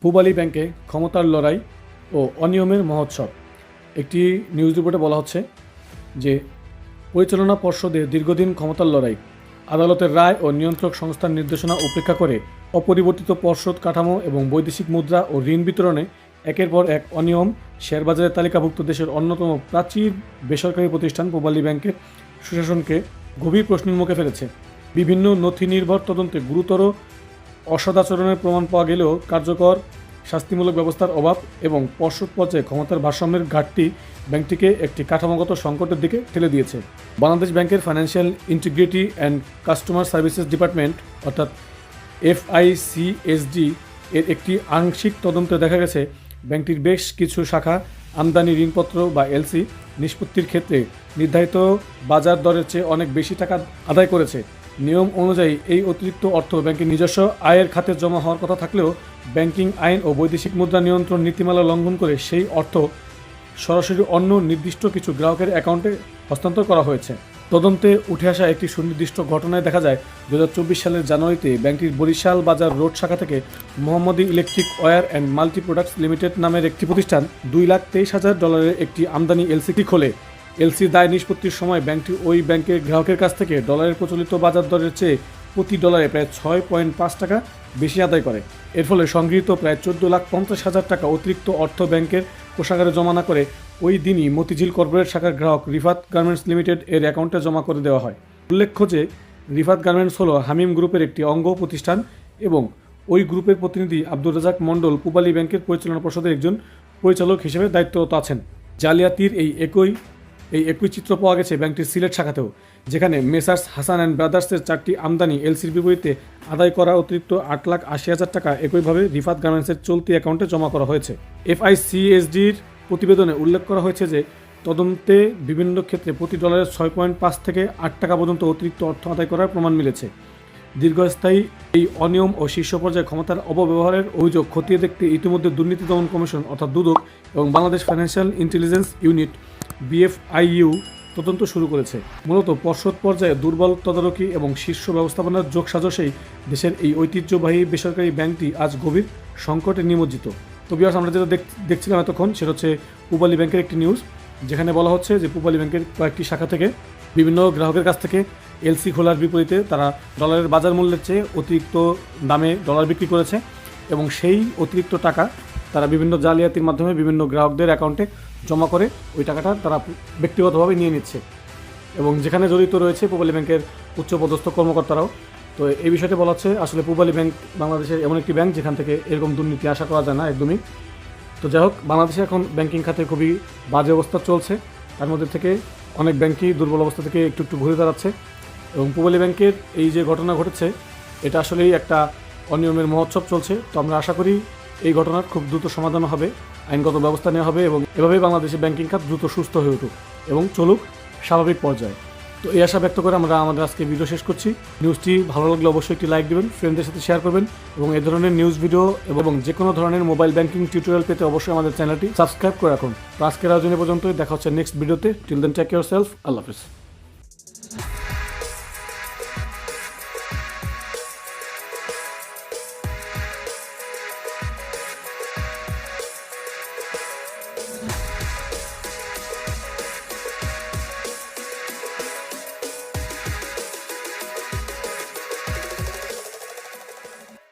পূবালী ব্যাংকে ক্ষমতার লড়াই ও অনিয়মের মহোৎসব। একটি নিউজ রিপোর্টে বলা হচ্ছে যে পরিচালনা পর্ষদে দীর্ঘদিন ক্ষমতার লড়াই, আদালতের রায় ও নিয়ন্ত্রক সংস্থার নির্দেশনা উপেক্ষা করে অপরিবর্তিত পর্ষদ কাঠামো এবং বৈদেশিক মুদ্রা ও ঋণ বিতরণে একের পর এক অনিয়ম শেয়ারবাজারে তালিকাভুক্ত দেশের অন্যতম প্রাচীর বেসরকারি প্রতিষ্ঠান পূবালী ব্যাংকের সুশাসনকে গভীর প্রশ্নের মুখে ফেলেছে। বিভিন্ন নথি নির্ভর তদন্তে গুরুতর অসদাচরণের প্রমাণ পাওয়া গেলেও কার্যকর শাস্তিমূলক ব্যবস্থার অভাব এবং পর্ষদ পর্যায়ে ক্ষমতার ভারসাম্যের ঘাটতি ব্যাংকটিকে একটি কাঠামোগত সংকটের দিকে ঠেলে দিয়েছে। বাংলাদেশ ব্যাংকের financial integrity and customer services department অর্থাৎ FICSD এর একটি আংশিক তদন্তে দেখা গেছে ব্যাংকটির বেশ কিছু শাখা আমদানি ঋণপত্র বা LC নিষ্পত্তির ক্ষেত্রে নির্ধারিত বাজার দরের চেয়ে অনেক বেশি টাকা আদায় করেছে। নিয়ম অনুযায়ী এই অতিরিক্ত অর্থ ব্যাংকের নিজস্ব আয়ের খাতে জমা হওয়ার কথা থাকলেও ব্যাংকিং আইন ও বৈদেশিক মুদ্রা নিয়ন্ত্রণ নীতিমালা লঙ্ঘন করে সেই অর্থ সরাসরি অন্য নির্দিষ্ট কিছু গ্রাহকের অ্যাকাউন্টে হস্তান্তর করা হয়েছে। তদন্তে উঠে আসা একটি সুনির্দিষ্ট ঘটনায় দেখা যায় 2024 সালের জানুয়ারিতে ব্যাংকটির বরিশাল বাজার রোড শাখা থেকে Mohammadi electric wire and multi products limited নামের একটি প্রতিষ্ঠান $2,23,000 একটি আমদানি LC খোলে। LC দায় নিষ্পত্তির সময় ব্যাংকটি ওই ব্যাংকের গ্রাহকের কাছ থেকে ডলারের প্রচলিত বাজার দরের চেয়ে প্রতি ডলারে প্রায় 6.5 টাকা বেশি আদায় করে। এর ফলে সংগৃহীত প্রায় 14,50,000 টাকা অতিরিক্ত অর্থ ব্যাংকের কোষাগারে জমা না করে ওই দিনই মতিঝিল কর্পোরেট শাখার গ্রাহক রিফাত গার্মেন্টস লিমিটেড এর অ্যাকাউন্টে জমা করে দেওয়া হয়। উল্লেখ্য যে রিফাত গার্মেন্টস হলো হামিম গ্রুপের একটি অঙ্গ প্রতিষ্ঠান এবং ওই গ্রুপের প্রতিনিধি আব্দুর রাজাক মণ্ডল পূবালী ব্যাংকের পরিচালনা পর্ষদের একজন পরিচালক হিসেবে দায়িত্বরত আছেন। জালিয়াতির এই একই চিত্র পাওয়া গেছে ব্যাংকটির সিলেট শাখাতেও, যেখানে মেসার্স হাসান অ্যান্ড ব্রাদার্সের 4টি আমদানি LCর বিপরীতে আদায় করা অতিরিক্ত 8,80,000 টাকা একইভাবে রিফাত গার্মেন্টসের চলতি অ্যাকাউন্টে জমা করা হয়েছে। FICSDর প্রতিবেদনে উল্লেখ করা হয়েছে যে তদন্তে বিভিন্ন ক্ষেত্রে প্রতি ডলারে 6.5 থেকে 8 টাকা পর্যন্ত অতিরিক্ত অর্থ আদায় করার প্রমাণ মিলেছে। দীর্ঘস্থায়ী এই অনিয়ম ও শীর্ষ পর্যায়ে ক্ষমতার অপব্যবহারের অভিযোগ খতিয়ে দেখতে ইতিমধ্যে দুর্নীতি দমন কমিশন অর্থাৎ দুদক এবং Bangladesh financial intelligence unit BFIU তদন্ত শুরু করেছে। মূলত পর্ষদ পর্যায়ে দুর্বল তদারকি এবং শীর্ষ ব্যবস্থাপনার যোগসাজশেই দেশের এই ঐতিহ্যবাহী বেসরকারি ব্যাংকটি আজ গভীর সংকটে নিমজ্জিত। তো ভিউয়ার্স, আমরা যেটা দেখছিলাম এতক্ষণ সেটা হচ্ছে পূবালী ব্যাংকের একটি নিউজ, যেখানে বলা হচ্ছে যে পূবালী ব্যাংকের কয়েকটি শাখা থেকে বিভিন্ন গ্রাহকের কাছ থেকে LC খোলার বিপরীতে তারা ডলারের বাজার মূল্যের চেয়ে অতিরিক্ত দামে ডলার বিক্রি করেছে এবং সেই অতিরিক্ত টাকা তারা বিভিন্ন জালিয়াতির মাধ্যমে বিভিন্ন গ্রাহকদের অ্যাকাউন্টে জমা করে ওই টাকাটা তারা ব্যক্তিগতভাবে নিয়ে নিচ্ছে এবং যেখানে জড়িত রয়েছে পূবালী ব্যাংকের উচ্চপদস্থ কর্মকর্তারাও। তো এই বিষয়টি বলা হচ্ছে আসলে পূবালী ব্যাংক বাংলাদেশের এমন একটি ব্যাংক যেখান থেকে এরকম দুর্নীতি আশা করা যায় না একদমই। তো যাই হোক, বাংলাদেশে এখন ব্যাংকিং খাতে খুবই বাজে অবস্থা চলছে, তার মধ্যে থেকে অনেক ব্যাংকই দুর্বল অবস্থা থেকে একটু একটু ঘুরে দাঁড়াচ্ছে এবং পূবালী ব্যাংকের এই যে ঘটনা ঘটেছে এটা আসলেই একটা অনিয়মের মহোৎসব চলছে। তো আমরা আশা করি এই ঘটনার খুব দ্রুত সমাধান হবে, আইনগত ব্যবস্থা নেওয়া হবে এবং এভাবেই বাংলাদেশের ব্যাংকিং খাত দ্রুত সুস্থ হয়ে উঠুক এবং চলুক স্বাভাবিক পর্যায়ে। তো এই আশা ব্যক্ত করে আমরা আমাদের আজকে ভিডিও শেষ করছি। নিউজটি ভালো লাগলে অবশ্যই একটি লাইক দেবেন, ফ্রেন্ডদের সাথে শেয়ার করবেন এবং এই ধরনের নিউজ ভিডিও এবং যে কোনো ধরনের মোবাইল ব্যাংকিং টিউটোরিয়াল পেতে অবশ্যই আমাদের চ্যানেলটি সাবস্ক্রাইব করে রাখুন। তো আজকের আয়োজনে পর্যন্তই, দেখা হচ্ছে নেক্সট ভিডিওতে। Till then take care self, আল্লাহ হাফেজ।